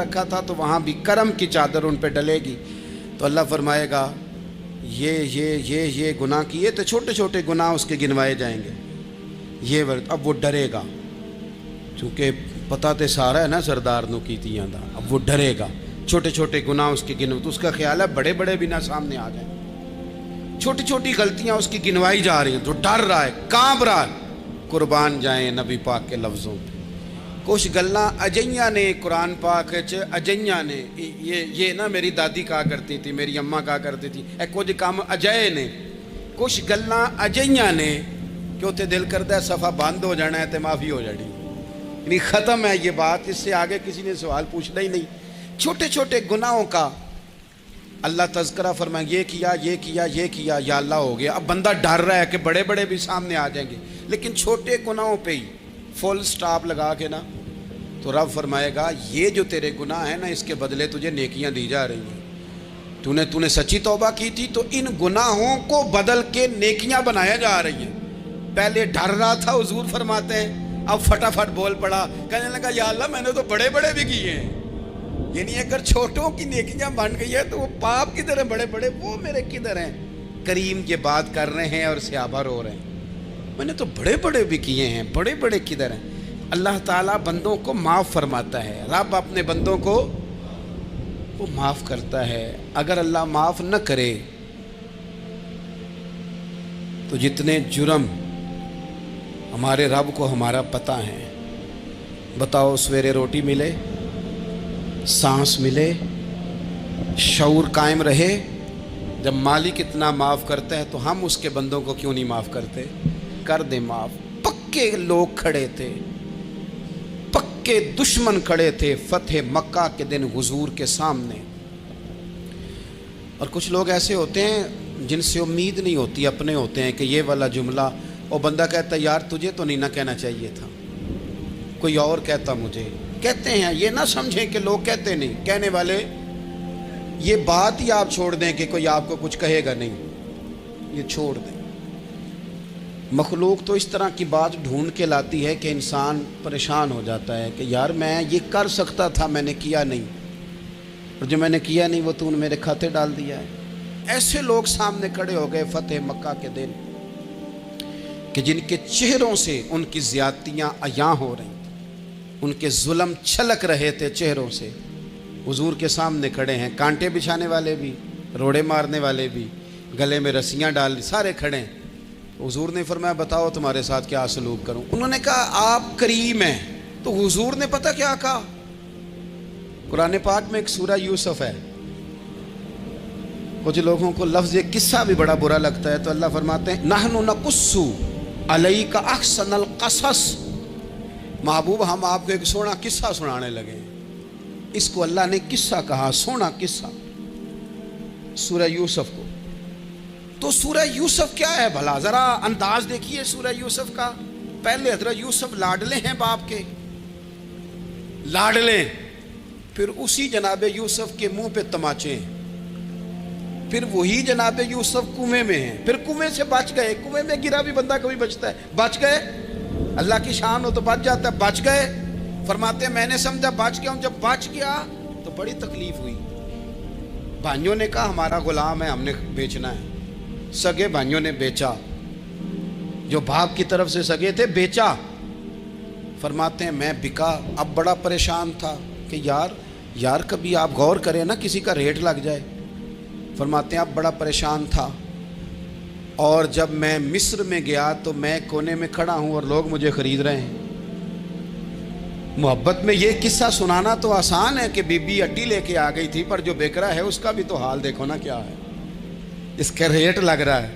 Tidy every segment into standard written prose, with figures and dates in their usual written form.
رکھا تھا تو وہاں بھی کرم کی چادر ان پہ ڈلے گی، تو اللہ فرمائے گا یہ گناہ کیے تو چھوٹے چھوٹے گناہ اس کے گنوائے جائیں گے، اب وہ ڈرے گا، چونکہ پتہ تے سارا ہے نا سردار نو کیتیاں دا، اب وہ ڈرے گا، چھوٹے چھوٹے گناہ اس کے گنو، تو اس کا خیال ہے بڑے بڑے بھی نہ سامنے آ جائیں، چھوٹی چھوٹی غلطیاں اس کی گنوائی جا رہی ہیں تو ڈر رہا ہے، کانپ رہا ہے۔ قربان جائیں نبی پاک کے لفظوں پہ، کچھ گلاں اجیاں نے قرآن پاک اجیاں نے، یہ نا میری دادی کہا کرتی تھی، میری اماں کہا کرتی تھی، اے کچھ کام اجائے نے، کچھ گلاں اجیاں نے کہ اتنے دل کرتا ہے صفحہ بند ہو جانا ہے تو معافی ہو جانی، یعنی ختم ہے یہ بات، اس سے آگے کسی نے سوال پوچھنا ہی نہیں۔ چھوٹے چھوٹے گناہوں کا اللہ تذکرہ فرمائیں، یہ کیا یا اللہ ہو گیا، اب بندہ ڈر رہا ہے کہ بڑے بڑے بھی سامنے آ جائیں گے، لیکن چھوٹے گناہوں پہ ہی فل سٹاپ لگا کے نا تو رب فرمائے گا یہ جو تیرے گناہ ہیں نا اس کے بدلے تجھے نیکیاں دی جا رہی ہیں، تو نے سچی توبہ کی تھی تو ان گناہوں کو بدل کے نیکیاں بنایا جا رہی ہیں۔ پہلے ڈر رہا تھا، حضور فرماتے ہیں، اب فٹافٹ بول پڑا، کہنے لگا یا اللہ میں نے تو بڑے بڑے بھی کیے ہیں، یعنی اگر چھوٹوں کی نیکیاں بن گئی ہے تو وہ پاپ کدھر ہیں، بڑے بڑے وہ میرے کدھر ہیں۔ کریم یہ بات کر رہے ہیں اور صحابہ رو رہے ہیں، میں نے تو بڑے بڑے بھی کیے ہیں، بڑے بڑے کدھر ہیں۔ اللہ تعالیٰ بندوں کو معاف فرماتا ہے، رب اپنے بندوں کو وہ معاف کرتا ہے۔ اگر اللہ معاف نہ کرے تو جتنے جرم ہمارے رب کو ہمارا پتہ ہے، بتاؤ سویرے روٹی ملے، سانس ملے، شعور قائم رہے، جب مالک اتنا معاف کرتا ہے تو ہم اس کے بندوں کو کیوں نہیں معاف کرتے؟ کر دیں معاف۔ پکے لوگ کھڑے تھے، پکے دشمن کھڑے تھے فتح مکہ کے دن حضور کے سامنے، اور کچھ لوگ ایسے ہوتے ہیں جن سے امید نہیں ہوتی، اپنے ہوتے ہیں کہ یہ والا جملہ، اور بندہ کہتا ہے یار تجھے تو نہیں نہ کہنا چاہیے تھا، کوئی اور کہتا مجھے، کہتے ہیں، یہ نہ سمجھیں کہ لوگ کہتے نہیں، کہنے والے یہ بات ہی آپ چھوڑ دیں کہ کوئی آپ کو کچھ کہے گا نہیں، یہ چھوڑ دیں۔ مخلوق تو اس طرح کی بات ڈھونڈ کے لاتی ہے کہ انسان پریشان ہو جاتا ہے کہ یار میں یہ کر سکتا تھا، میں نے کیا نہیں، اور جو میں نے کیا نہیں وہ تو نے میرے کھاتے ڈال دیا ہے۔ ایسے لوگ سامنے کھڑے ہو گئے فتح مکہ کے دن کہ جن کے چہروں سے ان کی زیادتیاں عیاں ہو رہی تھیں، ان کے ظلم چھلک رہے تھے چہروں سے، حضور کے سامنے کھڑے ہیں، کانٹے بچھانے والے بھی، روڑے مارنے والے بھی، گلے میں رسیاں ڈال، سارے کھڑے ہیں۔ حضور نے فرمایا بتاؤ تمہارے ساتھ کیا سلوک کروں؟ انہوں نے کہا آپ کریم ہیں، تو حضور نے پتہ کیا کہا؟ قرآن پاک میں ایک سورہ یوسف ہے، کچھ لوگوں کو لفظ یہ قصہ بھی بڑا برا لگتا ہے، تو اللہ فرماتے ہیں نحن نقص علیک احسن القصص، محبوب ہم آپ کو ایک سونا قصہ سنانے لگے ہیں۔ اس کو اللہ نے قصہ کہا، سونا قصہ، سورہ یوسف کو۔ تو سورہ یوسف کیا ہے بھلا؟ ذرا انداز دیکھیے سورہ یوسف کا۔ پہلے حضرت یوسف لاڈلے ہیں باپ کے، لاڈلے، پھر اسی جناب یوسف کے منہ پہ تماچے ہیں، پھر وہی جناب یوسف کنویں میں ہیں، پھر کنویں سے بچ گئے، کنویں میں گرا بھی بندہ کبھی بچتا ہے، بچ گئے، اللہ کی شان ہو تو بچ جاتا ہے، بچ گئے، فرماتے ہیں میں نے سمجھا بچ گیا ہوں، جب بچ گیا تو بڑی تکلیف ہوئی، بھائیوں نے کہا ہمارا غلام ہے، ہم نے بیچنا ہے، سگے بھائیوں نے بیچا، جو باپ کی طرف سے سگے تھے بیچا، فرماتے ہیں میں بکا، اب بڑا پریشان تھا کہ یار کبھی آپ غور کریں نا کسی کا ریٹ لگ جائے، فرماتے ہیں اب بڑا پریشان تھا، اور جب میں مصر میں گیا تو میں کونے میں کھڑا ہوں اور لوگ مجھے خرید رہے ہیں۔ محبت میں یہ قصہ سنانا تو آسان ہے کہ بی بی اٹی لے کے آ گئی تھی، پر جو بیکرا ہے اس کا بھی تو حال دیکھو نا کیا ہے، اس کا ریٹ لگ رہا ہے،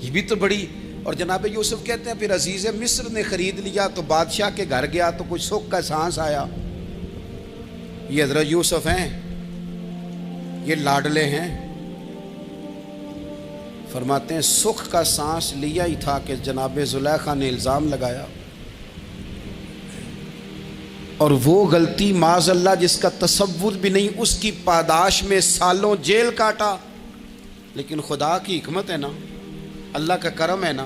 یہ بھی تو بڑی۔ اور جناب یوسف کہتے ہیں پھر عزیز مصر نے خرید لیا تو بادشاہ کے گھر گیا تو کچھ سکھ کا سانس آیا، یہ حضرت یوسف ہیں، یہ لاڈلے ہیں، فرماتے ہیں سکھ کا سانس لیا ہی تھا کہ جناب زلیخا نے الزام لگایا، اور وہ غلطی معاذ اللہ جس کا تصور بھی نہیں، اس کی پاداش میں سالوں جیل کاٹا، لیکن خدا کی حکمت ہے نا، اللہ کا کرم ہے نا،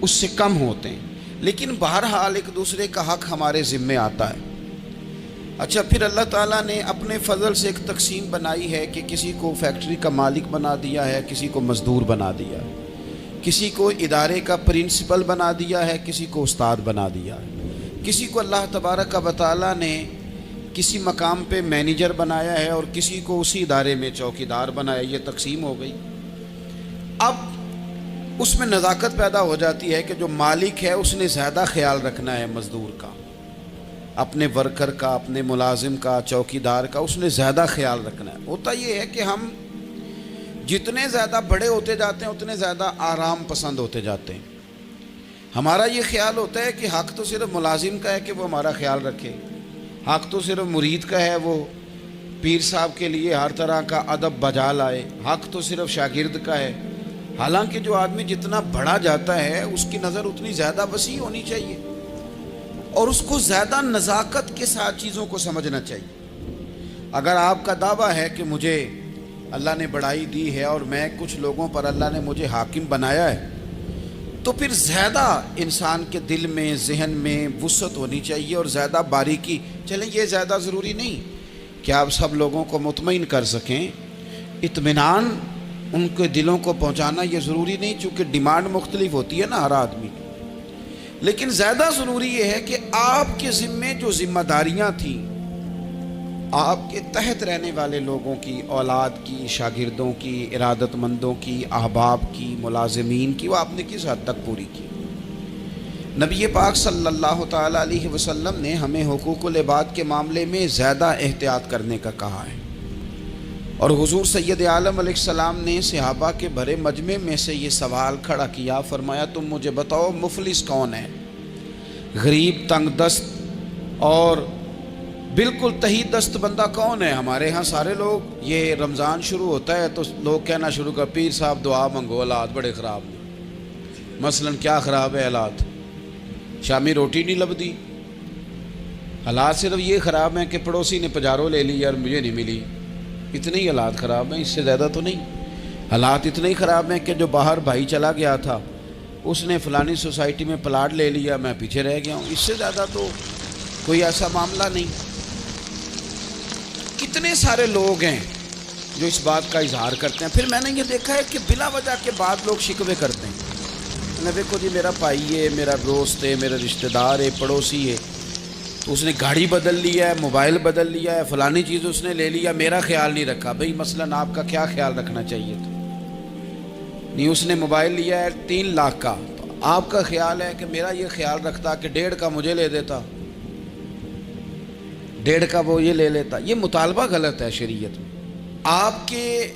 اس سے کم ہوتے ہیں، لیکن بہرحال ایک دوسرے کا حق ہمارے ذمے آتا ہے۔ اچھا، پھر اللہ تعالیٰ نے اپنے فضل سے ایک تقسیم بنائی ہے کہ کسی کو فیکٹری کا مالک بنا دیا ہے، کسی کو مزدور بنا دیا ہے، کسی کو ادارے کا پرنسپل بنا دیا ہے، کسی کو استاد بنا دیا ہے، کسی کو اللہ تبارک و تعالیٰ نے کسی مقام پہ مینیجر بنایا ہے اور کسی کو اسی ادارے میں چوکیدار بنایا۔ یہ تقسیم ہو گئی۔ اب اس میں نزاکت پیدا ہو جاتی ہے کہ جو مالک ہے اس نے زیادہ خیال رکھنا ہے مزدور کا، اپنے ورکر کا، اپنے ملازم کا، چوکیدار کا، اس نے زیادہ خیال رکھنا ہے۔ ہوتا یہ ہے کہ ہم جتنے زیادہ بڑے ہوتے جاتے ہیں اتنے زیادہ آرام پسند ہوتے جاتے ہیں۔ ہمارا یہ خیال ہوتا ہے کہ حق تو صرف ملازم کا ہے کہ وہ ہمارا خیال رکھے، حق تو صرف مرید کا ہے وہ پیر صاحب کے لیے ہر طرح کا ادب بجا لائے، حق تو صرف شاگرد کا ہے۔ حالانکہ جو آدمی جتنا بڑا جاتا ہے اس کی نظر اتنی زیادہ وسیع ہونی چاہیے اور اس کو زیادہ نزاکت کے ساتھ چیزوں کو سمجھنا چاہیے۔ اگر آپ کا دعویٰ ہے کہ مجھے اللہ نے بڑائی دی ہے اور میں کچھ لوگوں پر اللہ نے مجھے حاکم بنایا ہے، تو پھر زیادہ انسان کے دل میں، ذہن میں وسعت ہونی چاہیے اور زیادہ باریکی۔ چلیں، یہ زیادہ ضروری نہیں کہ آپ سب لوگوں کو مطمئن کر سکیں، اطمینان ان کے دلوں کو پہنچانا یہ ضروری نہیں، چونکہ ڈیمانڈ مختلف ہوتی ہے نا ہر آدمی کی۔ لیکن زیادہ ضروری یہ ہے کہ آپ کے ذمے جو ذمہ داریاں تھیں، آپ کے تحت رہنے والے لوگوں کی، اولاد کی، شاگردوں کی، ارادت مندوں کی، احباب کی، ملازمین کی، وہ آپ نے کس حد تک پوری کی؟ نبی پاک صلی اللہ تعالیٰ علیہ وسلم نے ہمیں حقوق العباد کے معاملے میں زیادہ احتیاط کرنے کا کہا ہے، اور حضور سید عالم علیہ السلام نے صحابہ کے بھرے مجمع میں سے یہ سوال کھڑا کیا، فرمایا تم مجھے بتاؤ مفلس کون ہے؟ غریب، تنگ دست اور بالکل تہی دست بندہ کون ہے؟ ہمارے ہاں سارے لوگ، یہ رمضان شروع ہوتا ہے تو لوگ کہنا شروع کر، پیر صاحب دعا منگو، حالات بڑے خراب ہیں۔ مثلا کیا خراب ہے حالات؟ شامی روٹی نہیں لبدی۔ حالات صرف یہ خراب ہیں کہ پڑوسی نے پجارو لے لی اور مجھے نہیں ملی، اتنے ہی حالات خراب ہیں، اس سے زیادہ تو نہیں۔ حالات اتنے ہی خراب ہیں کہ جو باہر بھائی چلا گیا تھا اس نے فلانی سوسائٹی میں پلاٹ لے لیا، میں پیچھے رہ گیا ہوں، اس سے زیادہ تو کوئی ایسا معاملہ نہیں۔ کتنے سارے لوگ ہیں جو اس بات کا اظہار کرتے ہیں۔ پھر میں نے یہ دیکھا ہے کہ بلا وجہ کے بعد لوگ شکوے کرتے ہیں، دیکھو جی میرا بھائی ہے، میرا دوست ہے، میرا رشتہ دار ہے، پڑوسی ہے، تو اس نے گاڑی بدل لیا ہے، موبائل بدل لیا ہے، فلانی چیز اس نے لے لیا، میرا خیال نہیں رکھا۔ بھئی مثلا آپ کا کیا خیال رکھنا چاہیے تھا؟ نہیں، اس نے موبائل لیا ہے 3 لاکھ کا، تو آپ کا خیال ہے کہ میرا یہ خیال رکھتا کہ 1.5 کا مجھے لے دیتا، 1.5 کا وہ یہ لے لیتا۔ یہ مطالبہ غلط ہے شریعت میں۔ آپ کے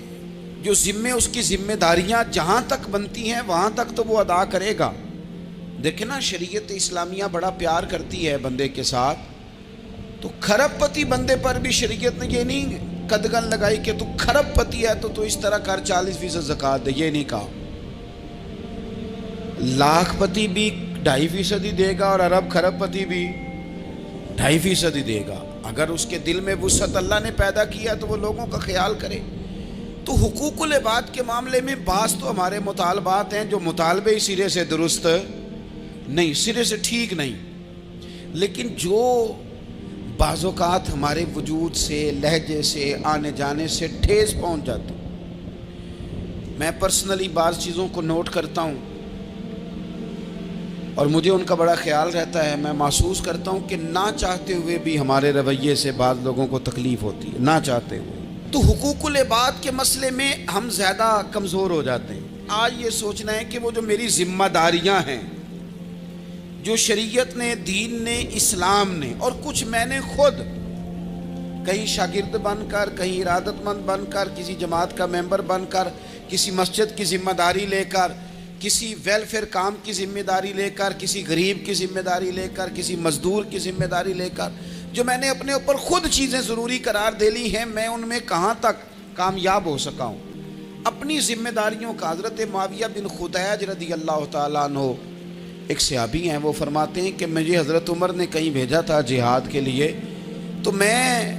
جو ذمے، اس کی ذمہ داریاں جہاں تک بنتی ہیں وہاں تک تو وہ ادا کرے گا۔ دیکھیں نا، شریعت اسلامیہ بڑا پیار کرتی ہے بندے کے ساتھ، تو کھرب پتی بندے پر بھی شریعت نے یہ نہیں قدغن لگائی کہ تو کھرب پتی ہے تو اس طرح کر 40% زکوٰۃ دے، یہ نہیں کہا۔ لاکھ پتی بھی 2.5% ہی دے گا اور ارب کھرب پتی بھی 2.5% ہی دے گا۔ اگر اس کے دل میں وسعت اللہ نے پیدا کیا تو وہ لوگوں کا خیال کرے۔ تو حقوق العباد کے معاملے میں بعض تو ہمارے مطالبات ہیں جو مطالبے ہی سرے سے درست نہیں، سرے سے ٹھیک نہیں، لیکن جو بعض اوقات ہمارے وجود سے، لہجے سے، آنے جانے سے ٹھیس پہنچ جاتی۔ میں پرسنلی بعض چیزوں کو نوٹ کرتا ہوں اور مجھے ان کا بڑا خیال رہتا ہے۔ میں محسوس کرتا ہوں کہ نہ چاہتے ہوئے بھی ہمارے رویے سے بعض لوگوں کو تکلیف ہوتی ہے، نہ چاہتے ہوئے۔ تو حقوق العباد کے مسئلے میں ہم زیادہ کمزور ہو جاتے ہیں۔ آج یہ سوچنا ہے کہ وہ جو میری ذمہ داریاں ہیں، جو شریعت نے، دین نے، اسلام نے، اور کچھ میں نے خود کہیں شاگرد بن کر، کہیں ارادت مند بن کر، کسی جماعت کا ممبر بن کر، کسی مسجد کی ذمہ داری لے کر، کسی ویلفیئر کام کی ذمہ داری لے کر، کسی غریب کی ذمہ داری لے کر، کسی مزدور کی ذمہ داری لے کر، جو میں نے اپنے اوپر خود چیزیں ضروری قرار دے لی ہیں، میں ان میں کہاں تک کامیاب ہو سکا ہوں اپنی ذمہ داریوں کا۔ حضرت معاویہ بن خدیج رضی اللہ تعالیٰ عنہ ایک صحابی ہیں، وہ فرماتے ہیں کہ مجھے حضرت عمر نے کہیں بھیجا تھا جہاد کے لیے، تو میں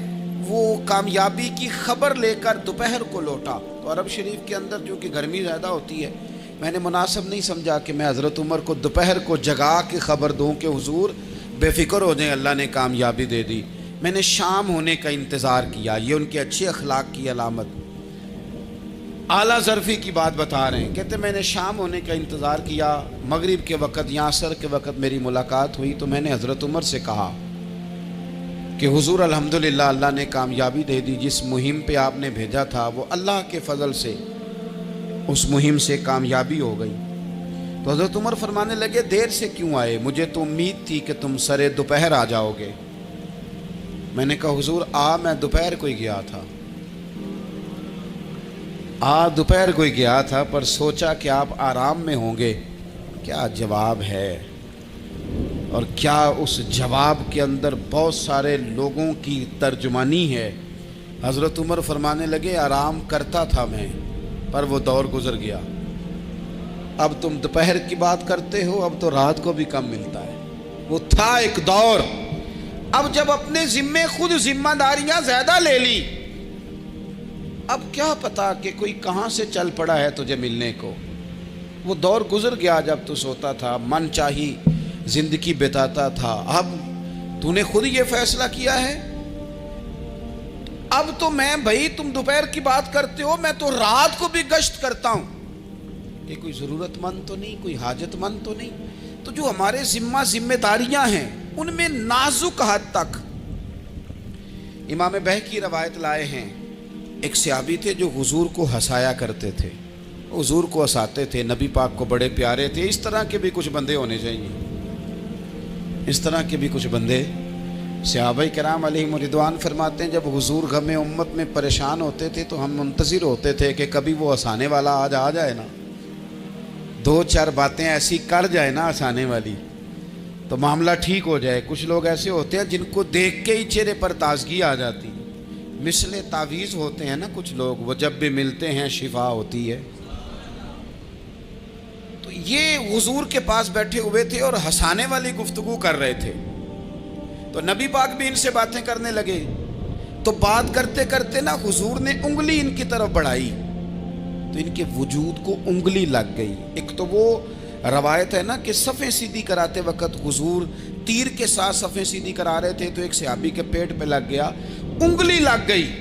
وہ کامیابی کی خبر لے کر دوپہر کو لوٹا۔ تو عرب شریف کے اندر جو کہ گرمی زیادہ ہوتی ہے، میں نے مناسب نہیں سمجھا کہ میں حضرت عمر کو دوپہر کو جگا کے خبر دوں کہ حضور بے فکر ہو جائیں، اللہ نے کامیابی دے دی۔ میں نے شام ہونے کا انتظار کیا، یہ ان کے اچھے اخلاق کی علامت۔ اعلیٰ ظرفی کی بات بتا رہے ہیں، کہتے میں نے شام ہونے کا انتظار کیا، مغرب کے وقت یا عصر کے وقت میری ملاقات ہوئی تو میں نے حضرت عمر سے کہا کہ حضور الحمدللہ اللہ نے کامیابی دے دی، جس مہم پہ آپ نے بھیجا تھا وہ اللہ کے فضل سے اس مہم سے کامیابی ہو گئی۔ تو حضرت عمر فرمانے لگے دیر سے کیوں آئے، مجھے تو امید تھی کہ تم سرے دوپہر آ جاؤ گے۔ میں نے کہا حضور میں دوپہر کو ہی گیا تھا، دوپہر کو ہی گیا تھا، پر سوچا کہ آپ آرام میں ہوں گے۔ کیا جواب ہے، اور کیا اس جواب کے اندر بہت سارے لوگوں کی ترجمانی ہے۔ حضرت عمر فرمانے لگے آرام کرتا تھا میں، پر وہ دور گزر گیا۔ اب تم دوپہر کی بات کرتے ہو، اب تو رات کو بھی کم ملتا ہے۔ وہ تھا ایک دور، اب جب اپنے ذمے خود ذمہ داریاں زیادہ لے لی، اب کیا پتا کہ کوئی کہاں سے چل پڑا ہے تجھے ملنے کو۔ وہ دور گزر گیا جب تو سوتا تھا، من چاہی زندگی بتاتا تھا۔ اب تو نے خود یہ فیصلہ کیا ہے، اب تو میں بھائی تم دوپہر کی بات کرتے ہو، میں تو رات کو بھی گشت کرتا ہوں کہ کوئی ضرورت مند تو نہیں، کوئی حاجت مند تو نہیں۔ تو جو ہمارے ذمہ داریاں ہیں ان میں نازک حد تک امام بہقی روایت لائے ہیں، ایک صحابی تھے جو حضور کو ہنسایا کرتے تھے، حضور کو ہنساتے تھے، نبی پاک کو بڑے پیارے تھے۔ اس طرح کے بھی کچھ بندے ہونے چاہیے، اس طرح کے بھی کچھ بندے۔ صحابہ کرام علیہم رضوان فرماتے ہیں جب حضور غم امت میں پریشان ہوتے تھے تو ہم منتظر ہوتے تھے کہ کبھی وہ ہنسانے والا آج آ جائے نا، دو چار باتیں ایسی کر جائے نا ہنسانے والی، تو معاملہ ٹھیک ہو جائے۔ کچھ لوگ ایسے ہوتے ہیں جن کو دیکھ کے ہی چہرے پر تازگی آ جاتی، مثل تعویذ ہوتے ہیں نا کچھ لوگ، وہ جب بھی ملتے ہیں شفا ہوتی ہے۔ تو یہ حضور کے پاس بیٹھے ہوئے تھے اور ہنسانے والی گفتگو کر رہے تھے، تو نبی پاک بھی ان سے باتیں کرنے لگے۔ تو بات کرتے کرتے نا حضور نے انگلی ان کی طرف بڑھائی تو ان کے وجود کو انگلی لگ گئی۔ ایک تو وہ روایت ہے نا کہ صفیں سیدھی کراتے وقت حضور تیر کے ساتھ صفیں سیدھی کرا رہے تھے تو ایک صحابی کے پیٹ پہ لگ گیا، انگلی لگ گئی۔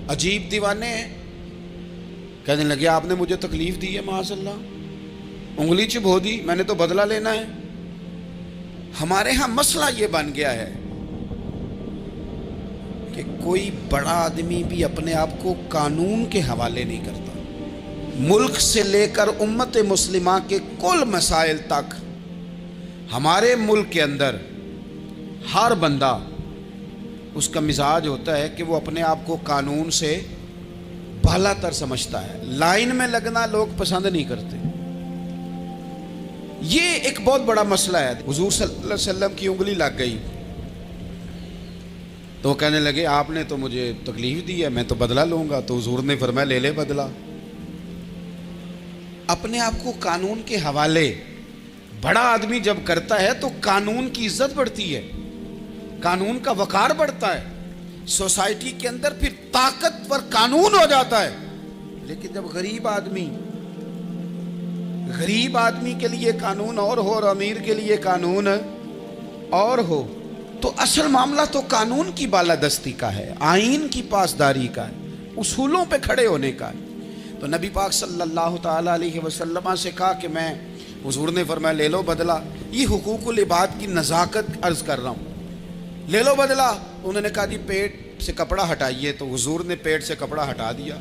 عجیب دیوانے ہیں، کہنے لگے آپ نے مجھے تکلیف دی ہے، معاذ اللہ انگلی چبھو دی، میں نے تو بدلہ لینا ہے۔ ہمارے ہاں مسئلہ یہ بن گیا ہے کہ کوئی بڑا آدمی بھی اپنے آپ کو قانون کے حوالے نہیں کرتا۔ ملک سے لے کر امت مسلمہ کے کل مسائل تک ہمارے ملک کے اندر ہر بندہ اس کا مزاج ہوتا ہے کہ وہ اپنے آپ کو قانون سے بالا تر سمجھتا ہے۔ لائن میں لگنا لوگ پسند نہیں کرتے، یہ ایک بہت بڑا مسئلہ ہے۔ حضور صلی اللہ علیہ وسلم کی انگلی لگ گئی تو وہ کہنے لگے آپ نے تو مجھے تکلیف دی ہے، میں تو بدلہ لوں گا۔ تو حضور نے فرمایا لے لے بدلہ۔ اپنے آپ کو قانون کے حوالے بڑا آدمی جب کرتا ہے تو قانون کی عزت بڑھتی ہے، قانون کا وقار بڑھتا ہے، سوسائٹی کے اندر پھر طاقتور قانون ہو جاتا ہے۔ لیکن جب غریب آدمی کے لیے قانون اور ہو اور امیر کے لیے قانون اور ہو، تو اصل معاملہ تو قانون کی بالادستی کا ہے، آئین کی پاسداری کا ہے، اصولوں پہ کھڑے ہونے کا ہے۔ تو نبی پاک صلی اللہ تعالیٰ علیہ وسلم سے کہا کہ میں، حضور نے فرمایا لے لو بدلہ۔ یہ حقوق العباد کی نزاکت عرض کر رہا ہوں، لے لو بدلہ۔ انہوں نے کہا جی پیٹ سے کپڑا ہٹائیے، تو حضور نے پیٹ سے کپڑا ہٹا دیا۔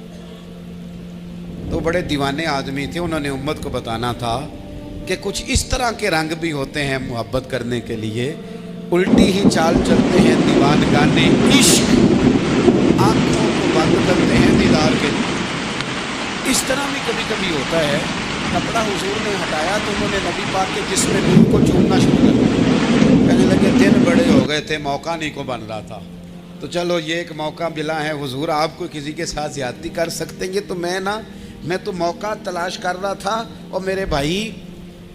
تو بڑے دیوانے آدمی تھے، انہوں نے امت کو بتانا تھا کہ کچھ اس طرح کے رنگ بھی ہوتے ہیں محبت کرنے کے لیے، الٹی ہی چال چلتے ہیں دیوان گانے عشق، آنکھوں کو بند کرتے ہیں دیدار کے لیے۔ اس طرح بھی کبھی کبھی ہوتا ہے۔ کپڑا حضور نے ہٹایا تو انہوں نے نبی پاک کے جسم نور کو چومنا شروع کر دیا، کہنے لگے دن بڑے ہو گئے تھے، موقع نہیں کو بن رہا تھا، تو چلو یہ ایک موقع ملا ہے، حضور آپ کو کسی کے ساتھ زیادتی کر سکتے ہیں تو میں تو موقع تلاش کر رہا تھا۔ اور میرے بھائی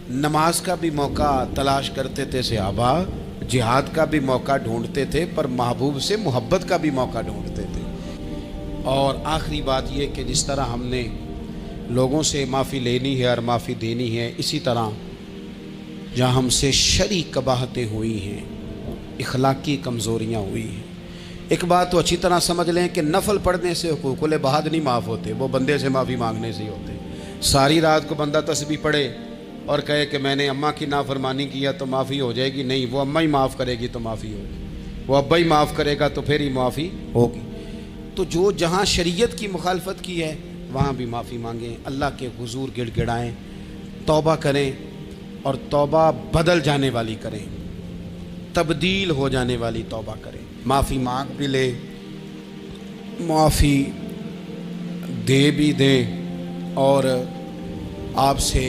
نماز کا بھی موقع تلاش کرتے تھے صحابہ، جہاد کا بھی موقع ڈھونڈتے تھے، پر محبوب سے محبت کا بھی موقع ڈھونڈتے تھے۔ اور آخری بات یہ کہ جس طرح ہم نے لوگوں سے معافی لینی ہے اور معافی دینی ہے، اسی طرح جہاں ہم سے شرعی قباحتیں ہوئی ہیں، اخلاقی کمزوریاں ہوئی ہیں، ایک بات تو اچھی طرح سمجھ لیں کہ نفل پڑھنے سے حقوق العباد نہیں معاف ہوتے، وہ بندے سے معافی مانگنے سے ہی ہوتے۔ ساری رات کو بندہ تسبیح پڑھے اور کہے کہ میں نے اماں کی نافرمانی کیا تو معافی ہو جائے گی، نہیں، وہ اماں ہی معاف کرے گی تو معافی ہوگی، وہ ابا ہی معاف کرے گا تو پھر ہی معافی ہوگی۔ تو جو جہاں شریعت کی مخالفت کی ہے وہاں بھی معافی مانگیں، اللہ کے حضور گڑ گڑائیں، توبہ کریں، اور توبہ بدل جانے والی کریں، تبدیل ہو جانے والی توبہ کریں، معافی مانگ بھی لیں، معافی دے بھی دیں۔ اور آپ سے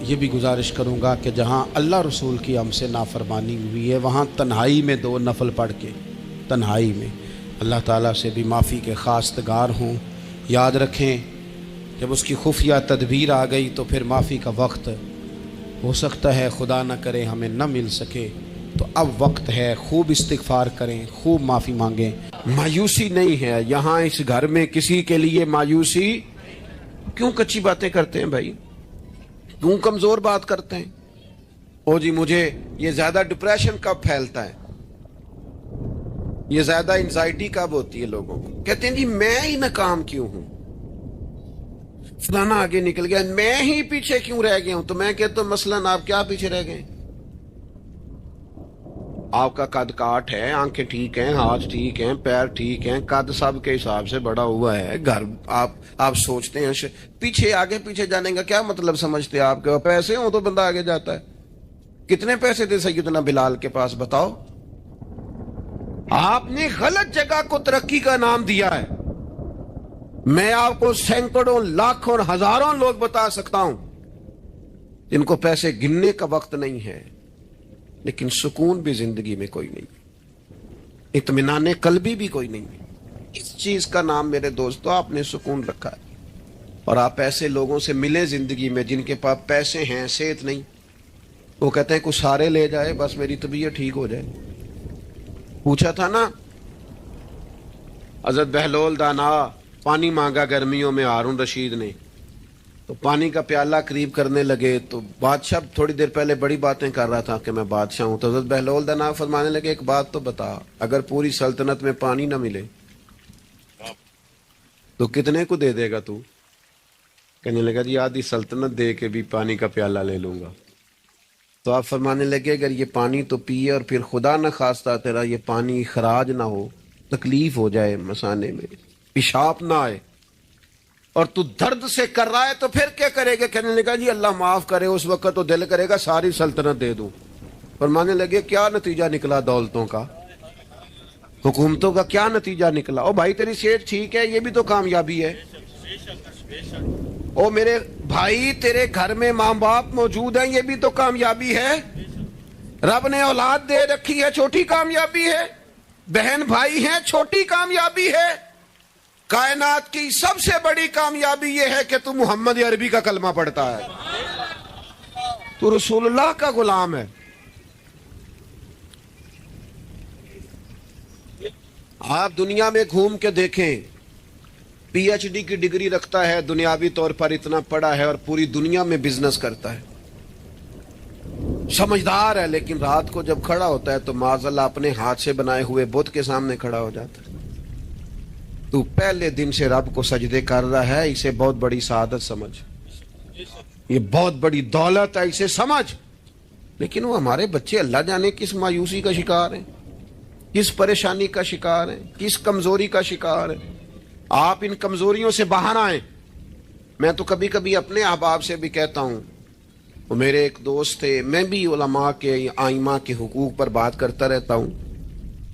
یہ بھی گزارش کروں گا کہ جہاں اللہ رسول کی ہم سے نافرمانی ہوئی ہے وہاں تنہائی میں 2 نفل پڑھ کے، تنہائی میں اللہ تعالیٰ سے بھی معافی کے خواستگار ہوں۔ یاد رکھیں جب اس کی خفیہ تدبیر آ گئی تو پھر معافی کا وقت ہو سکتا ہے خدا نہ کرے ہمیں نہ مل سکے، تو اب وقت ہے، خوب استغفار کریں، خوب معافی مانگیں۔ مایوسی نہیں ہے یہاں اس گھر میں کسی کے لیے، مایوسی کیوں کچی باتیں کرتے ہیں بھائی، کیوں کمزور بات کرتے ہیں؟ او جی مجھے یہ زیادہ ڈپریشن کب پھیلتا ہے، یہ زیادہ انزائٹی کب ہوتی ہے لوگوں کو؟ کہتے ہیں جی میں ہی ناکام کیوں ہوں، فلانا آگے نکل گیا، میں ہی پیچھے کیوں رہ گیا ہوں؟ تو میں کہتا ہوں مثلاً آپ کیا پیچھے رہ گئے؟ آپ کا قد کاٹ ہے، آنکھیں ٹھیک ہیں، ہاتھ ٹھیک ہیں، پیر ٹھیک ہیں، قد سب کے حساب سے بڑا ہوا ہے، گھر آپ سوچتے ہیں پیچھے آگے پیچھے جانے کا کیا مطلب سمجھتے ہیں آپ کے؟ پیسے ہوں تو بندہ آگے جاتا ہے۔ کتنے پیسے تھے سیدنا بلال کے پاس بتاؤ؟ آپ نے غلط جگہ کو ترقی کا نام دیا ہے۔ میں آپ کو سینکڑوں لاکھوں اور ہزاروں لوگ بتا سکتا ہوں جن کو پیسے گننے کا وقت نہیں ہے، لیکن سکون بھی زندگی میں کوئی نہیں، اطمینان قلبی بھی کوئی نہیں۔ اس چیز کا نام میرے دوستو آپ نے سکون رکھا ہے۔ اور آپ ایسے لوگوں سے ملے زندگی میں جن کے پاس پیسے ہیں، صحت نہیں، وہ کہتے ہیں کچھ سارے لے جائے بس میری طبیعت ٹھیک ہو جائے۔ پوچھا تھا نا حضرت بہلول دانا، پانی مانگا گرمیوں میں ہارون رشید نے، تو پانی کا پیالہ قریب کرنے لگے تو بادشاہ تھوڑی دیر پہلے بڑی باتیں کر رہا تھا کہ میں بادشاہ ہوں، تو حضرت بہلول دانا فرمانے لگے ایک بات تو بتا، اگر پوری سلطنت میں پانی نہ ملے تو کتنے کو دے دے گا تو؟ کہنے لگا جی آدھی سلطنت دے کے بھی پانی کا پیالہ لے لوں گا۔ تو آپ فرمانے لگے اگر یہ پانی تو پیے اور پھر خدا نہ خواستہ تیرا یہ پانی خراج نہ ہو، تکلیف ہو جائے مسانے میں، پیشاب نہ آئے، اور تو درد سے کر رہا ہے تو پھر کیا کرے گا؟ کہنے لگا جی اللہ معاف کرے، اس وقت تو دل کرے گا ساری سلطنت دے دوں۔ فرمانے لگے کیا نتیجہ نکلا دولتوں کا، حکومتوں کا کیا نتیجہ نکلا؟ او بھائی تیری صحت ٹھیک ہے، یہ بھی تو کامیابی ہے۔ او میرے بھائی تیرے گھر میں ماں باپ موجود ہیں، یہ بھی تو کامیابی ہے۔ رب نے اولاد دے رکھی ہے، چھوٹی کامیابی ہے۔ بہن بھائی ہیں، چھوٹی کامیابی ہے۔ کائنات کی سب سے بڑی کامیابی یہ ہے کہ تو محمد عربی کا کلمہ پڑھتا ہے، تو رسول اللہ کا غلام ہے۔ آپ دنیا میں گھوم کے دیکھیں، پی ایچ ڈی کی ڈگری رکھتا ہے، دنیاوی طور پر اتنا پڑھا ہے اور پوری دنیا میں بزنس کرتا ہے، سمجھدار ہے، لیکن رات کو جب کھڑا ہوتا ہے تو معاذاللہ اپنے ہاتھ سے بنائے ہوئے بت کے سامنے کھڑا ہو جاتا ہے۔ تو پہلے دن سے رب کو سجدے کر رہا ہے، اسے بہت بڑی سعادت سمجھ، یہ بہت بڑی دولت ہے، اسے سمجھ۔ لیکن وہ ہمارے بچے اللہ جانے کس مایوسی کا شکار ہیں، کس پریشانی کا شکار ہیں، کس کمزوری کا شکار ہیں۔ آپ ان کمزوریوں سے باہر آئیں۔ میں تو کبھی کبھی اپنے احباب سے بھی کہتا ہوں، وہ میرے ایک دوست تھے، میں بھی علماء کے آئمہ کے حقوق پر بات کرتا رہتا ہوں،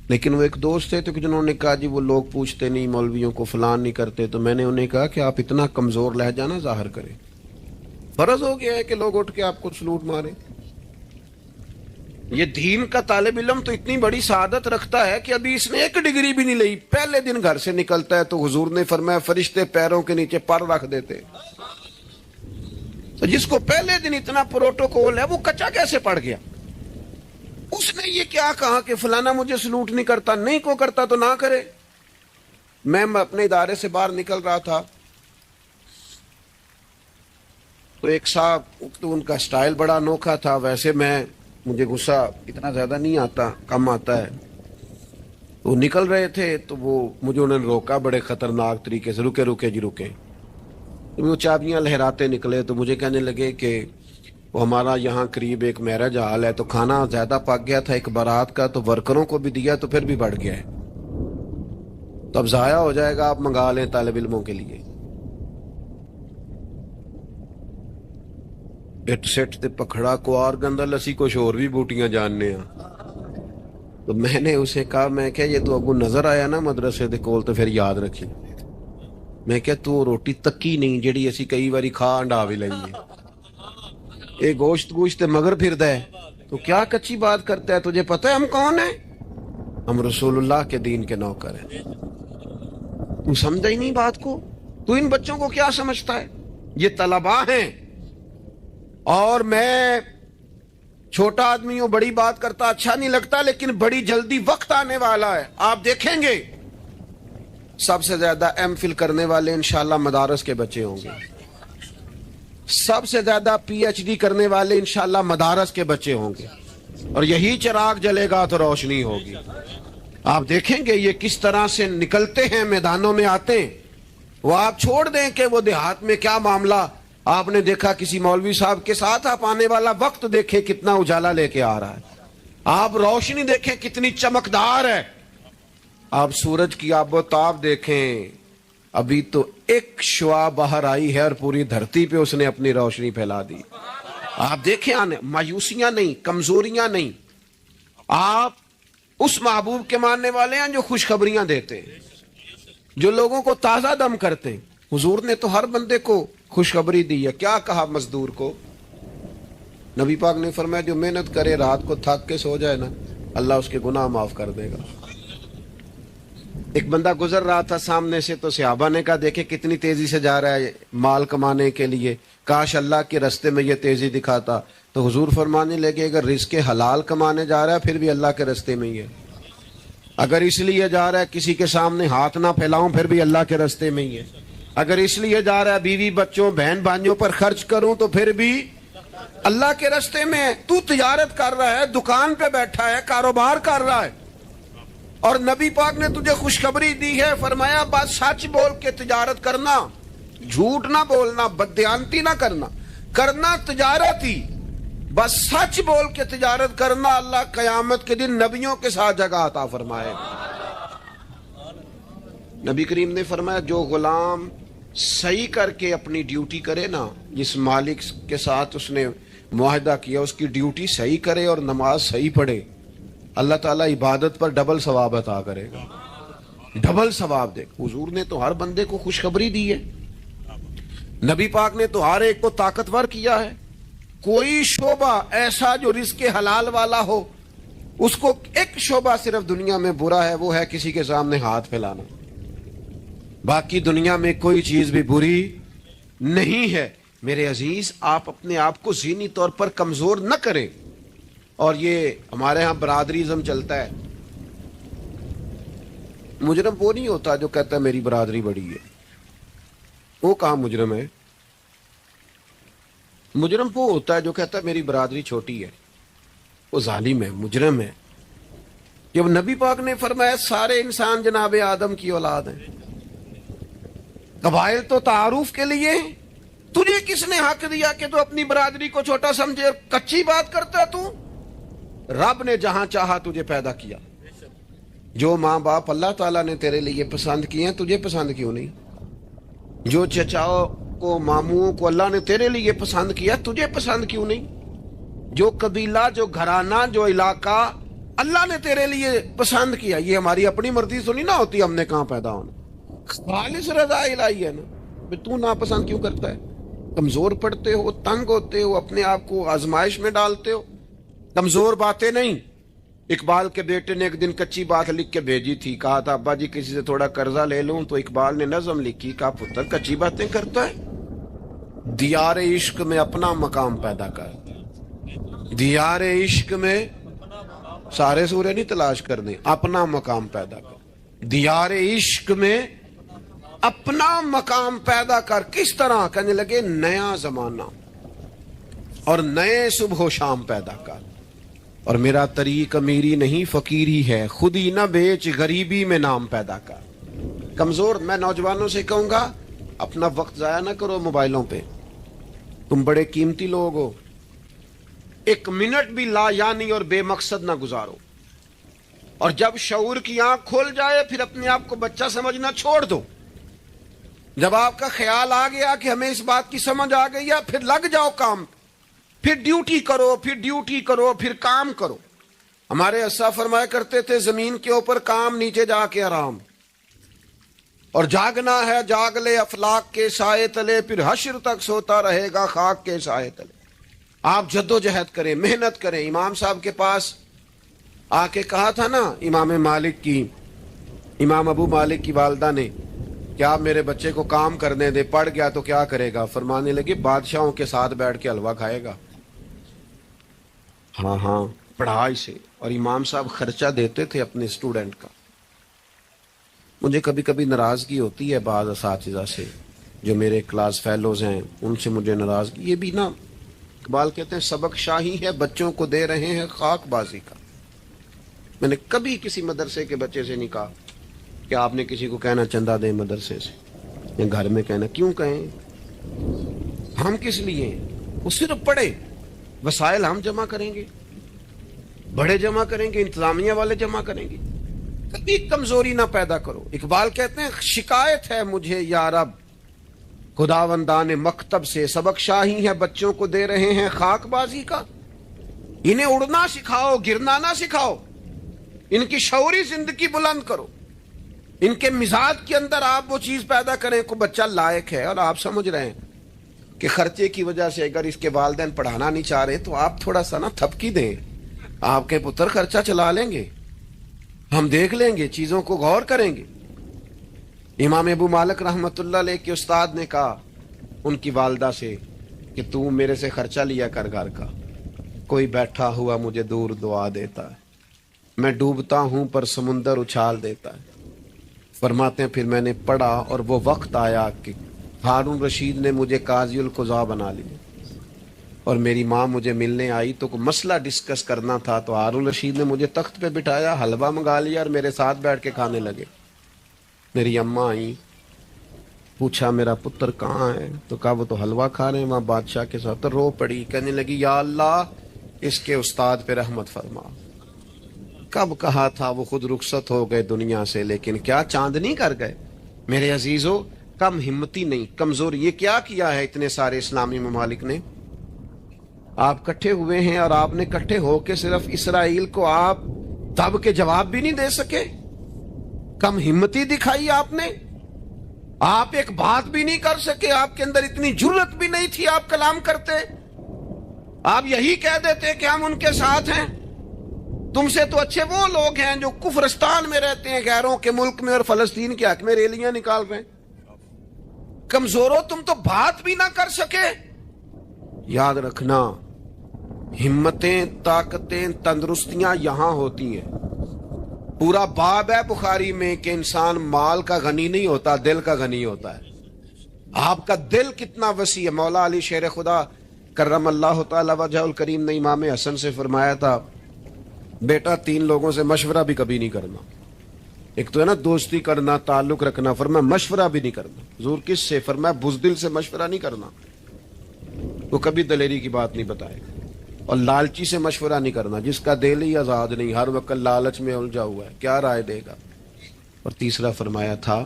لیکن وہ ایک دوست تھے تو جنہوں نے کہا جی وہ لوگ پوچھتے نہیں مولویوں کو، فلان نہیں کرتے، تو میں نے انہیں کہا کہ آپ اتنا کمزور لہجہ نہ ظاہر کریں، فرض ہو گیا ہے کہ لوگ اٹھ کے آپ کو سلوٹ ماریں۔ یہ دین کا طالب علم تو اتنی بڑی سعادت رکھتا ہے کہ ابھی اس نے ایک ڈگری بھی نہیں لئی، پہلے دن گھر سے نکلتا ہے تو حضور نے فرمایا فرشتے پیروں کے نیچے پر رکھ دیتے۔ تو جس کو پہلے دن اتنا پروٹوکول ہے وہ کچا کیسے پڑ گیا؟ اس نے یہ کیا کہا کہ فلانا مجھے سلوٹ نہیں کرتا، نہیں کو کرتا تو نہ کرے۔ میں اپنے ادارے سے باہر نکل رہا تھا، تو ایک صاحب تو ان کا سٹائل بڑا انوکھا تھا. ویسے مجھے غصہ اتنا زیادہ نہیں آتا, کم آتا ہے. وہ نکل رہے تھے تو مجھے انہوں نے روکا بڑے خطرناک طریقے سے, رکے رکے جی رکے. وہ چابیاں لہراتے نکلے تو مجھے کہنے لگے کہ وہ ہمارا یہاں قریب ایک میرج ہال ہے, تو کھانا زیادہ پک گیا تھا ایک بارات کا, تو ورکروں کو بھی دیا تو پھر بھی بڑھ گیا ہے, تو اب ضائع ہو جائے گا, آپ منگا لیں طالب علموں کے لیے. اٹ سٹ تے پکھڑا کوار گندل اسی کچھ اور بھی بوٹیاں جاننے ہیں. تو میں نے اسے کہا, میں کہ یہ تو اگو نظر آیا نا مدرسے دے کول, تو پھر یاد رکھی. میں کہ تو روٹی تکی نہیں جیڑی اسی کئی باری کھا انڈا بھی لئیے, اے گوشت مگر پھر دے, تو کیا کچی بات کرتا ہے؟ تجھے پتہ ہے ہم کون ہیں؟ ہم رسول اللہ کے دین کے نوکر ہیں. تو سمجھا ہی نہیں بات کو. تو ان بچوں کو کیا سمجھتا ہے؟ یہ طلباء ہیں, اور میں چھوٹا آدمی ہوں, بڑی بات کرتا اچھا نہیں لگتا, لیکن بڑی جلدی وقت آنے والا ہے, آپ دیکھیں گے سب سے زیادہ ایم فل کرنے والے انشاءاللہ مدارس کے بچے ہوں گے, سب سے زیادہ پی ایچ ڈی کرنے والے انشاءاللہ مدارس کے بچے ہوں گے, اور یہی چراغ جلے گا تو روشنی ہوگی. آپ دیکھیں گے یہ کس طرح سے نکلتے ہیں, میدانوں میں آتے ہیں. وہ آپ چھوڑ دیں کہ وہ دیہات میں کیا معاملہ, آپ نے دیکھا کسی مولوی صاحب کے ساتھ, آپ آنے والا وقت دیکھیں کتنا اجالا لے کے آ رہا ہے, آپ روشنی دیکھیں کتنی چمکدار ہے, آپ سورج کی آب و تاب دیکھیں, ابھی تو ایک شعاع باہر آئی ہے اور پوری دھرتی پہ اس نے اپنی روشنی پھیلا دی. آپ دیکھیں, آنے مایوسیاں نہیں, کمزوریاں نہیں. آپ اس محبوب کے ماننے والے ہیں جو خوشخبریاں دیتے ہیں, جو لوگوں کو تازہ دم کرتے ہیں. حضور نے تو ہر بندے کو خوشخبری دی ہے. کیا کہا مزدور کو؟ نبی پاک نے فرمایا جو محنت کرے رات کو تھک کے سو جائے نا, اللہ اس کے گناہ معاف کر دے گا. ایک بندہ گزر رہا تھا سامنے سے, تو صحابہ نے کہا دیکھے کتنی تیزی سے جا رہا ہے مال کمانے کے لیے, کاش اللہ کے رستے میں یہ تیزی دکھاتا. تو حضور فرمانے لگے اگر رزق حلال کمانے جا رہا ہے پھر بھی اللہ کے رستے میں ہی ہے, اگر اس لیے جا رہا ہے کسی کے سامنے ہاتھ نہ پھیلاؤں پھر بھی اللہ کے رستے میں ہی ہے, اگر اس لیے جا رہا ہے بیوی بچوں بہن بھائیوں پر خرچ کروں تو پھر بھی اللہ کے رستے میں ہے. تو تجارت کر رہا ہے, دکان پہ بیٹھا ہے, کاروبار کر رہا ہے, اور نبی پاک نے تجھے خوشخبری دی ہے, فرمایا بات سچ بول کے تجارت کرنا, جھوٹ نہ بولنا, بددیانتی نہ کرنا, کرنا تجارت ہی, بس سچ بول کے تجارت کرنا. اللہ قیامت کے دن نبیوں کے ساتھ جگہ عطا فرمائے. نبی کریم نے فرمایا جو غلام صحیح کر کے اپنی ڈیوٹی کرے نا, جس مالک کے ساتھ اس نے معاہدہ کیا اس کی ڈیوٹی صحیح کرے اور نماز صحیح پڑھے, اللہ تعالیٰ عبادت پر ڈبل ثواب عطا کرے گا, ڈبل ثواب دے. حضور نے تو ہر بندے کو خوشخبری دی ہے, نبی پاک نے تو ہر ایک کو طاقتور کیا ہے. کوئی شعبہ ایسا جو رزق حلال والا ہو, اس کو ایک شعبہ صرف دنیا میں برا ہے, وہ ہے کسی کے سامنے ہاتھ پھیلانا. باقی دنیا میں کوئی چیز بھی بری نہیں ہے. میرے عزیز, آپ اپنے آپ کو ذہنی طور پر کمزور نہ کریں. اور یہ ہمارے ہاں برادریزم چلتا ہے, مجرم وہ نہیں ہوتا جو کہتا ہے میری برادری بڑی ہے. وہ کہاں مجرم ہے؟ مجرم وہ ہوتا ہے جو کہتا ہے میری برادری چھوٹی ہے, وہ ظالم ہے, مجرم ہے. جب نبی پاک نے فرمایا سارے انسان جناب آدم کی اولاد ہیں, قبائل تو تعارف کے لیے ہیں, تجھے کس نے حق دیا کہ تو اپنی برادری کو چھوٹا سمجھے؟ کچی بات کرتا ہے تو. رب نے جہاں چاہا تجھے پیدا کیا. جو ماں باپ اللہ تعالیٰ نے تیرے لیے پسند کیے ہیں تجھے پسند کیوں نہیں؟ جو چچاؤں کو ماموں کو اللہ نے تیرے لیے پسند کیا تجھے پسند کیوں نہیں؟ جو قبیلہ, جو گھرانہ, جو علاقہ اللہ نے تیرے لیے پسند کیا, یہ ہماری اپنی مرضی تو نہیں نہ ہوتی, ہم نے کہاں پیدا ہونا, خالص رضا الہی ہے نا. تو ناپسند کیوں کرتا ہے؟ کمزور پڑتے ہو, تنگ ہوتے ہو, اپنے آپ کو آزمائش میں ڈالتے ہو. کمزور باتیں نہیں. اقبال کے بیٹے نے ایک دن کچی بات لکھ کے بھیجی تھی, کہا تھا ابا جی کسی سے تھوڑا قرضہ لے لوں, تو اقبال نے نظم لکھی, کہا پتر کچی باتیں کرتا ہے, دیار عشق میں اپنا مقام پیدا کر. دیار عشق میں سارے سورے نہیں تلاش کرنے, اپنا مقام پیدا کر. دیار عشق میں اپنا مقام پیدا کر. کس طرح؟ کہنے لگے نیا زمانہ, اور نئے صبح و شام پیدا کر. اور میرا طریق امیری نہیں فقیری ہے، خود ہی نہ بیچ غریبی میں نام پیدا کر. کمزور میں نوجوانوں سے کہوں گا اپنا وقت ضائع نہ کرو موبائلوں پہ، تم بڑے قیمتی لوگ ہو. ایک منٹ بھی لا یعنی اور بے مقصد نہ گزارو. اور جب شعور کی آنکھ کھول جائے پھر اپنے آپ کو بچہ سمجھنا چھوڑ دو. جب آپ کا خیال آ گیا کہ ہمیں اس بات کی سمجھ آ گئی ہے، پھر لگ جاؤ کام، پھر ڈیوٹی کرو، پھر ڈیوٹی کرو، پھر کام کرو. ہمارے اسا فرمایا کرتے تھے زمین کے اوپر کام، نیچے جا کے آرام. اور جاگنا ہے جاگ لے افلاق کے سائے تلے، پھر حشر تک سوتا رہے گا خاک کے سائے تلے. آپ جد و جہد کریں، محنت کریں. امام صاحب کے پاس آ کے کہا تھا نا امام ابو مالک کی والدہ نے کہ آپ میرے بچے کو کام کرنے دے، پڑھ گیا تو کیا کرے گا؟ فرمانے لگے بادشاہوں کے ساتھ بیٹھ کے حلوہ کھائے گا. ہاں پڑھائی سے. اور امام صاحب خرچہ دیتے تھے اپنے اسٹوڈنٹ کا. مجھے کبھی کبھی ناراضگی ہوتی ہے بعض اساتذہ سے جو میرے کلاس فیلوز ہیں، ان سے مجھے ناراضگی. یہ بھی نا اقبال کہتے ہیں سبق شاہی ہے بچوں کو دے رہے ہیں خاک بازی کا. میں نے کبھی کسی مدرسے کے بچے سے نہیں کہا کہ آپ نے کسی کو کہنا چندہ دیں مدرسے سے، یا گھر میں کہنا. کیوں کہیں؟ ہم کس لیے؟ وہ صرف پڑھے، وسائل ہم جمع کریں گے، بڑے جمع کریں گے، انتظامیہ والے جمع کریں گے. کبھی کمزوری نہ پیدا کرو. اقبال کہتے ہیں شکایت ہے مجھے یا رب خداوندان مکتب سے، سبق شاہی ہے بچوں کو دے رہے ہیں خاک بازی کا. انہیں اڑنا سکھاؤ، گرنا نہ سکھاؤ. ان کی شعوری زندگی بلند کرو. ان کے مزاج کے اندر آپ وہ چیز پیدا کریں کو بچہ لائق ہے. اور آپ سمجھ رہے ہیں کہ خرچے کی وجہ سے اگر اس کے والدین پڑھانا نہیں چاہ رہے تو آپ تھوڑا سا نا تھپکی دیں، آپ کے پتر خرچہ چلا لیں گے، ہم دیکھ لیں گے، چیزوں کو غور کریں گے. امام ابو مالک رحمت اللہ علیہ کے استاد نے کہا ان کی والدہ سے کہ تو میرے سے خرچہ لیا کر گھر کا. کوئی بیٹھا ہوا مجھے دور دعا دیتا ہے، میں ڈوبتا ہوں پر سمندر اچھال دیتا ہے. فرماتے ہیں پھر میں نے پڑھا اور وہ وقت آیا کہ ہارون رشید نے مجھے قاضی القضاء بنا لیا. اور میری ماں مجھے ملنے آئی تو کوئی مسئلہ ڈسکس کرنا تھا تو ہارون رشید نے مجھے تخت پہ بٹھایا، حلوہ منگا لیا اور میرے ساتھ بیٹھ کے کھانے لگے. میری اماں آئی، پوچھا میرا پتر کہاں ہے؟ تو کہا وہ تو حلوہ کھا رہے ہیں وہاں بادشاہ کے ساتھ. تو رو پڑی، کہنے لگی یا اللہ اس کے استاد پہ رحمت فرما. کب کہا تھا وہ خود رخصت ہو گئے دنیا سے، لیکن کیا چاندنی کر گئے. میرے عزیزو کم ہمتی نہیں، کمزور. یہ کیا کیا ہے اتنے سارے اسلامی ممالک نے؟ آپ کٹھے ہوئے ہیں اور آپ نے کٹھے ہو کے صرف اسرائیل کو آپ دب کے جواب بھی نہیں دے سکے. کم ہمتی دکھائی آپ نے. آپ ایک بات بھی نہیں کر سکے، آپ کے اندر اتنی جرت بھی نہیں تھی آپ کلام کرتے. آپ یہی کہہ دیتے کہ ہم ان کے ساتھ ہیں. تم سے تو اچھے وہ لوگ ہیں جو کفرستان میں رہتے ہیں، غیروں کے ملک میں، اور فلسطین کے حق میں ریلیاں نکال رہے ہیں. کمزوروں تم تو بات بھی نہ کر سکے. یاد رکھنا ہمتیں، طاقتیں، تندرستیاں یہاں ہوتی ہیں. پورا باب ہے بخاری میں کہ انسان مال کا غنی نہیں ہوتا، دل کا غنی ہوتا ہے. آپ کا دل کتنا وسیع ہے. مولا علی شیر خدا کرم اللہ تعالی وجہ الکریم نے امام حسن سے فرمایا تھا بیٹا 3 لوگوں سے مشورہ بھی کبھی نہیں کرنا. ایک تو ہے نا دوستی کرنا، تعلق رکھنا، فرمایا مشورہ بھی نہیں کرنا. حضور کس سے؟ فرمایا بزدل سے مشورہ نہیں کرنا، وہ کبھی دلیری کی بات نہیں بتائے. اور لالچی سے مشورہ نہیں کرنا، جس کا دل ہی آزاد نہیں، ہر وقت لالچ میں الجھا ہوا ہے، کیا رائے دے گا. اور تیسرا فرمایا تھا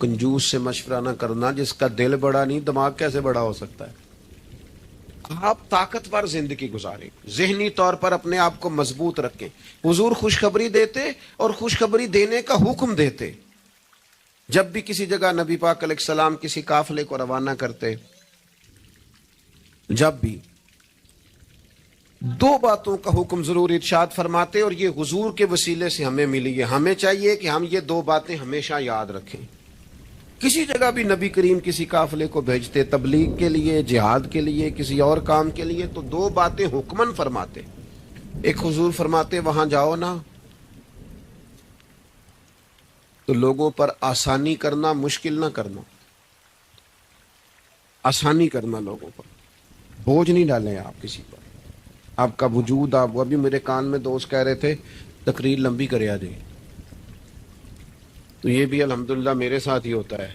کنجوس سے مشورہ نہ کرنا، جس کا دل بڑا نہیں دماغ کیسے بڑا ہو سکتا ہے. آپ طاقتور زندگی گزاریں، ذہنی طور پر اپنے آپ کو مضبوط رکھیں. حضور خوشخبری دیتے اور خوشخبری دینے کا حکم دیتے. جب بھی کسی جگہ نبی پاک علیہ السلام کسی قافلے کو روانہ کرتے، جب بھی 2 باتوں کا حکم ضرور ارشاد فرماتے، اور یہ حضور کے وسیلے سے ہمیں ملی ہے. ہمیں چاہیے کہ ہم یہ 2 باتیں ہمیشہ یاد رکھیں. کسی جگہ بھی نبی کریم کسی قافلے کو بھیجتے تبلیغ کے لیے، جہاد کے لیے، کسی اور کام کے لیے، تو 2 باتیں حکمن فرماتے. ایک حضور فرماتے وہاں جاؤ نا تو لوگوں پر آسانی کرنا، مشکل نہ کرنا. آسانی کرنا لوگوں پر. بوجھ نہیں ڈالیں آپ کسی پر. آپ کا وجود, آپ ابھی میرے کان میں دوست کہہ رہے تھے تقریر لمبی کرے آ جائیں, تو یہ بھی الحمدللہ میرے ساتھ ہی ہوتا ہے.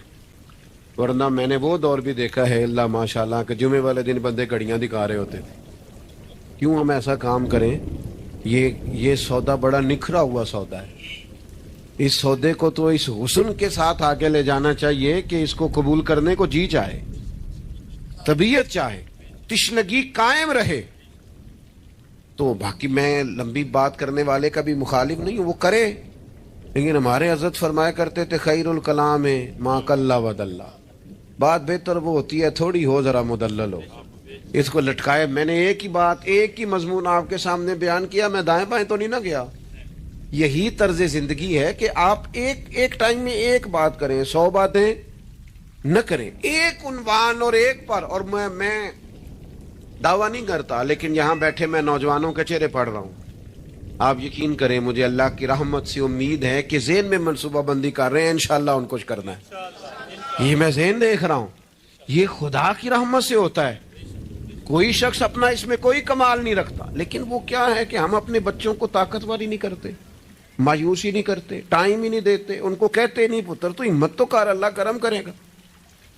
ورنہ میں نے وہ دور بھی دیکھا ہے اللہ ماشاءاللہ کہ جمعے والے دن بندے گھڑیاں دکھا رہے ہوتے تھے. کیوں ہم ایسا کام کریں؟ یہ سودا بڑا نکھرا ہوا سودا ہے. اس سودے کو تو اس حسن کے ساتھ آگے لے جانا چاہیے کہ اس کو قبول کرنے کو جی چاہے, طبیعت چاہے, تشنگی قائم رہے. تو باقی میں لمبی بات کرنے والے کا بھی مخالف نہیں ہوں, وہ کرے, لیکن ہمارے حضرت فرمایا کرتے تھے خیر الکلام ما قل ودل, بات بہتر وہ ہوتی ہے تھوڑی ہو ذرا مدلل ہو. اس کو لٹکائے. میں نے ایک ہی بات, ایک ہی مضمون آپ کے سامنے بیان کیا, میں دائیں بائیں تو نہیں نہ گیا. یہی طرز زندگی ہے کہ آپ ایک ٹائم میں ایک بات کریں, 100 باتیں نہ کریں, ایک عنوان اور ایک پر. اور میں دعویٰ نہیں کرتا, لیکن یہاں بیٹھے میں نوجوانوں کے چہرے پڑھ رہا ہوں. آپ یقین کریں مجھے اللہ کی رحمت سے امید ہے کہ ذہن میں منصوبہ بندی کر رہے ہیں, انشاءاللہ ان کو کرنا ہے. یہ میں ذہن دیکھ رہا ہوں, یہ خدا کی رحمت سے ہوتا ہے. کوئی شخص اپنا اس میں کوئی کمال نہیں رکھتا, لیکن وہ کیا ہے کہ ہم اپنے بچوں کو طاقتور ہی نہیں کرتے, مایوسی نہیں کرتے, ٹائم ہی نہیں دیتے, ان کو کہتے نہیں پتر تو ہمت تو کر, اللہ کرم کرے گا.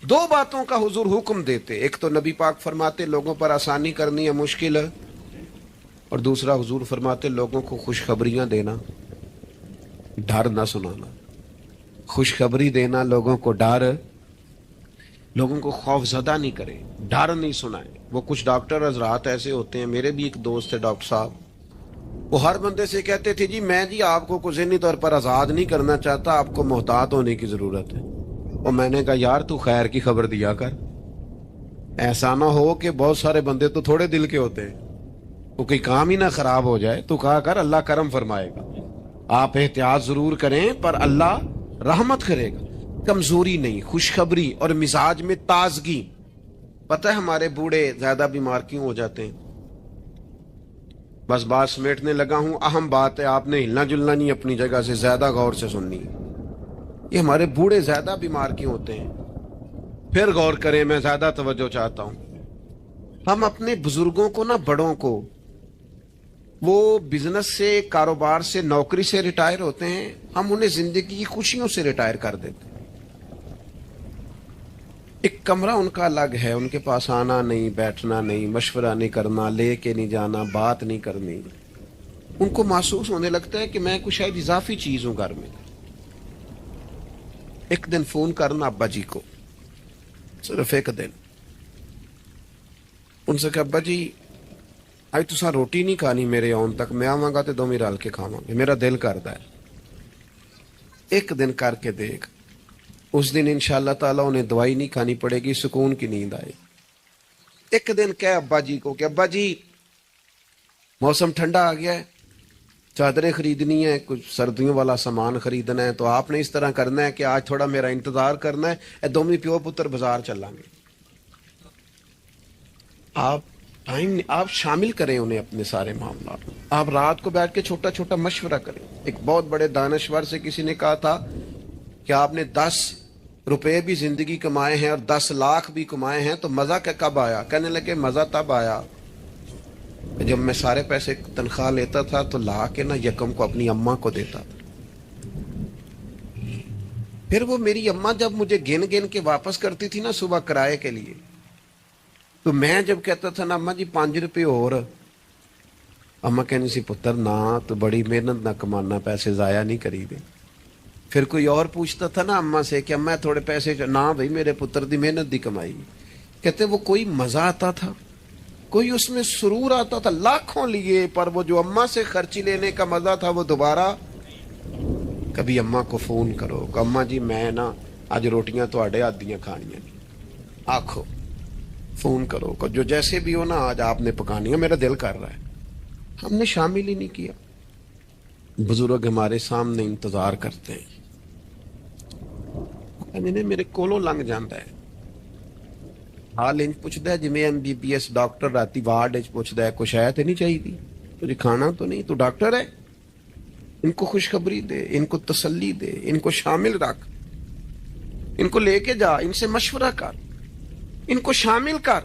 2 باتوں کا حضور حکم دیتے, ایک تو نبی پاک فرماتے لوگوں پر آسانی کرنی ہے مشکل ہے, اور دوسرا حضور فرماتے لوگوں کو خوشخبریاں دینا, ڈر نہ سنانا. خوشخبری دینا لوگوں کو, ڈر, لوگوں کو خوف زدہ نہیں کرے, ڈر نہیں سنائے. وہ کچھ ڈاکٹر حضرات ایسے ہوتے ہیں, میرے بھی ایک دوست ہے ڈاکٹر صاحب, وہ ہر بندے سے کہتے تھے جی آپ کو ذہنی طور پر آزاد نہیں کرنا چاہتا, آپ کو محتاط ہونے کی ضرورت ہے. اور میں نے کہا یار تو خیر کی خبر دیا کر, ایسا نہ ہو کہ بہت سارے بندے تو تھوڑے دل کے ہوتے ہیں, تو کوئی کام ہی نہ خراب ہو جائے. تو کہا کر اللہ کرم فرمائے گا, آپ احتیاط ضرور کریں پر اللہ رحمت کرے گا. کمزوری نہیں, خوشخبری اور مزاج میں تازگی. پتہ ہے ہمارے بوڑھے زیادہ بیمار کیوں ہو جاتے ہیں؟ بس بات سمیٹنے لگا ہوں, اہم بات ہے, آپ نے ہلنا جلنا نہیں اپنی جگہ سے, زیادہ غور سے سننی. یہ ہمارے بوڑھے زیادہ بیمار کیوں ہوتے ہیں؟ پھر غور کریں, میں زیادہ توجہ چاہتا ہوں. ہم اپنے بزرگوں کو نا, بڑوں کو, وہ بزنس سے, کاروبار سے, نوکری سے ریٹائر ہوتے ہیں, ہم انہیں زندگی کی خوشیوں سے ریٹائر کر دیتے ہیں. ایک کمرہ ان کا الگ ہے, ان کے پاس آنا نہیں, بیٹھنا نہیں, مشورہ نہیں کرنا, لے کے نہیں جانا, بات نہیں کرنی. ان کو محسوس ہونے لگتا ہے کہ میں کچھ شاید اضافی چیز ہوں گھر میں. ایک دن فون کرنا ابا جی کو, صرف ایک دن, ان سے کہ ابا جی آج تساں روٹی نہیں کھانی میرے آن تک, میں آواں گا تے دوویں رل کے کھاواں گے, میرا دل کردا ہے. ایک دن کر کے دیکھ, اس دن انشاءاللہ تعالیٰ انہیں دوائی نہیں کھانی پڑے گی, سکون کی نیند آئے. ایک دن کہے ابا جی کو کہ ابا جی موسم ٹھنڈا آ گیا ہے, چادریں خریدنی ہے, کچھ سردیوں والا سامان خریدنا ہے, تو آپ نے اس طرح کرنا ہے کہ آج تھوڑا میرا انتظار کرنا ہے, دومی پیو پتر بازار چلیں گے. آپ شامل کریں انہیں اپنے سارے معاملات. آپ رات کو بیٹھ کے چھوٹا چھوٹا مشورہ کریں. ایک بہت بڑے دانشور سے کسی نے کہا تھا کہ آپ نے 10 روپے بھی زندگی کمائے ہیں اور 10 لاکھ بھی کمائے ہیں, تو مزہ کب آیا؟ کہنے لگے مزہ تب آیا جب میں سارے پیسے تنخواہ لیتا تھا تو لا کے نا یکم کو اپنی اماں کو دیتا تھا. پھر وہ میری اماں جب مجھے گن گن کے واپس کرتی تھی نا صبح کرائے کے لیے, تو میں جب کہتا تھا نا اماں جی 5 روپے اور, اماں کہنی سی پتر نہ, تو بڑی محنت نہ کمانا, پیسے ضائع نہیں کری دے. پھر کوئی اور پوچھتا تھا نا اماں سے کہ اماں تھوڑے پیسے, نہ بھائی میرے پتر دی محنت دی کمائی. کہتے وہ کوئی مزہ آتا تھا, کوئی اس میں سرور آتا تھا, لاکھوں لیے, پر وہ جو اماں سے خرچی لینے کا مزہ تھا وہ دوبارہ. کبھی اماں کو فون کرو کہ اماں جی میں نا آج روٹیاں تواڈے ہاتھ دیاں کھانیاں نہیں, آکھو, فون کرو کہ جو جیسے بھی ہو نا آج آپ نے پکانی ہے, میرا دل کر رہا ہے. ہم نے شامل ہی نہیں کیا. بزرگ ہمارے سامنے انتظار کرتے ہیں, میرے کولوں لنگ جاندہ ہے, حال انج پوچھتا ہے جی میں MBBS ڈاکٹر راتی وارڈ پوچھتا ہے کچھ ہے تو نہیں چاہیے تھی, تجھے کھانا تو نہیں, تو ڈاکٹر ہے. ان کو خوشخبری دے, ان کو تسلی دے, ان کو شامل رکھ, ان کو لے کے جا, ان سے مشورہ کر, ان کو شامل کر,